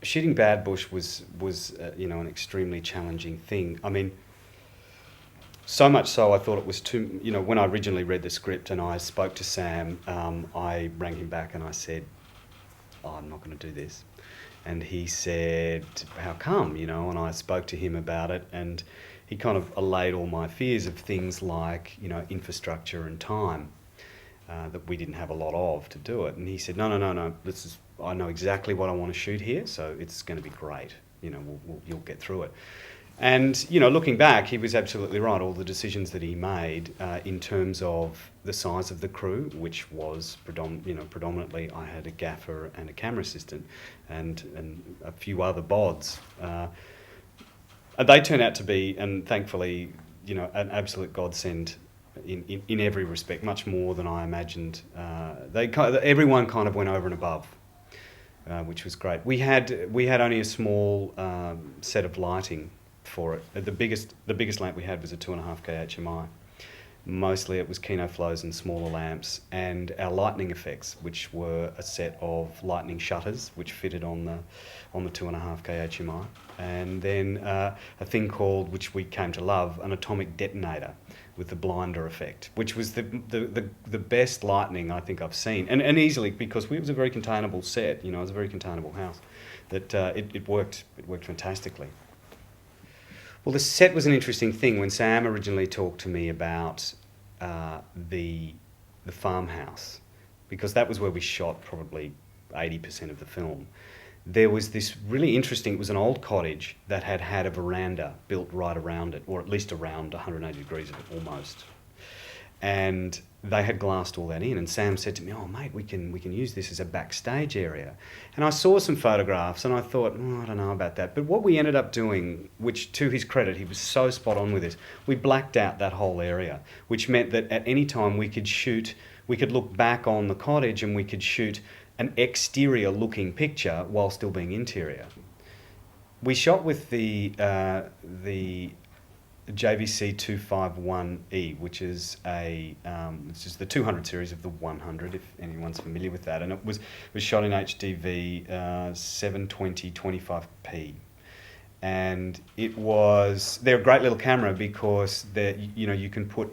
shooting Bad Bush was an extremely challenging thing. I mean, so much so I thought it was too. When I originally read the script and I spoke to Sam, I rang him back and I said, "Oh, I'm not going to do this." And he said, "How come?" And I spoke to him about it, and he kind of allayed all my fears of things like, infrastructure and time, that we didn't have a lot of to do it. And he said, no, I know exactly what I want to shoot here, so it's going to be great. You'll get through it. And, looking back, he was absolutely right. All the decisions that he made in terms of the size of the crew, which was predominantly I had a gaffer and a camera assistant and a few other bods. They turned out to be, and thankfully, an absolute godsend in every respect, much more than I imagined. Everyone kind of went over and above, which was great. We had only a small set of lighting for it. The biggest lamp we had was a 2.5K HMI. Mostly it was Kino flows and smaller lamps, and our lightning effects, which were a set of lightning shutters which fitted on the 2.5K HMI, and then a thing called, which we came to love, an atomic detonator with the blinder effect, which was the best lightning I think I've seen, and easily, because it was a very containable set. It was a very containable house, that it worked fantastically. Well, the set was an interesting thing. When Sam originally talked to me about the farmhouse, because that was where we shot probably 80% of the film, there was this really interesting, it was an old cottage that had a veranda built right around it, or at least around 180 degrees of it, almost. And they had glassed all that in, and Sam said to me, "Oh, mate, we can use this as a backstage area." And I saw some photographs and I thought, I don't know about that. But what we ended up doing, which to his credit, he was so spot on with this, we blacked out that whole area, which meant that at any time we could look back on the cottage and we could shoot an exterior looking picture while still being interior. We shot with the JVC 251E, which is it's just the 200 series of the 100, if anyone's familiar with that, and it was shot in HDV 720 25p, and they're a great little camera because you can put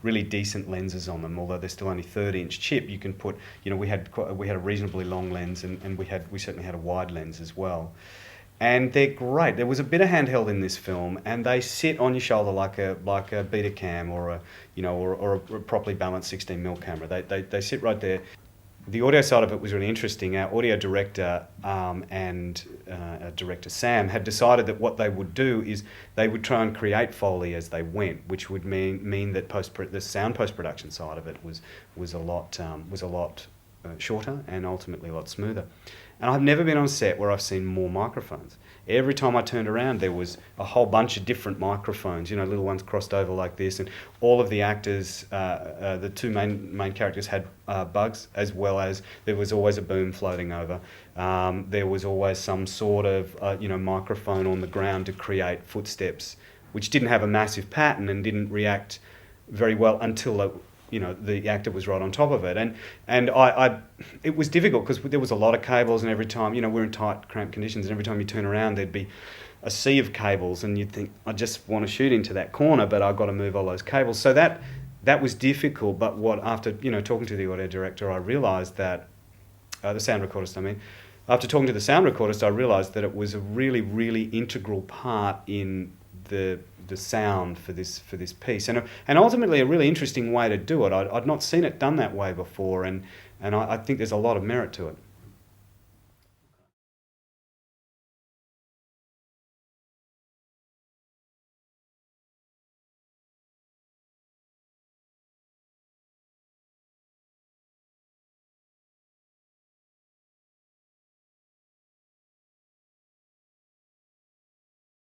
really decent lenses on them. Although they're still only 30-inch chip, you can put, we had a reasonably long lens, and we certainly had a wide lens as well. And they're great. There was a bit of handheld in this film, and they sit on your shoulder like a Betacam or a properly balanced 16mm camera. They sit right there. The audio side of it was really interesting. Our audio director and director Sam had decided that what they would do is they would try and create Foley as they went, which would mean that the sound post-production side of it was a lot shorter and ultimately a lot smoother. And I've never been on a set where I've seen more microphones. Every time I turned around, there was a whole bunch of different microphones, little ones crossed over like this, and all of the actors, the two main characters had bugs, as well as there was always a boom floating over. There was always some sort of microphone on the ground to create footsteps, which didn't have a massive pattern and didn't react very well until the actor was right on top of it, and it was difficult because there was a lot of cables, and every time, we're in tight, cramped conditions, and every time you turn around, there'd be a sea of cables, and you'd think, I just want to shoot into that corner, but I've got to move all those cables. So that was difficult. But after talking to the audio director, I realised that the sound recordist, after talking to the sound recordist, I realised that it was a really, really integral part in the sound for this piece, and ultimately a really interesting way to do it. I'd not seen it done that way before, and I think there's a lot of merit to it.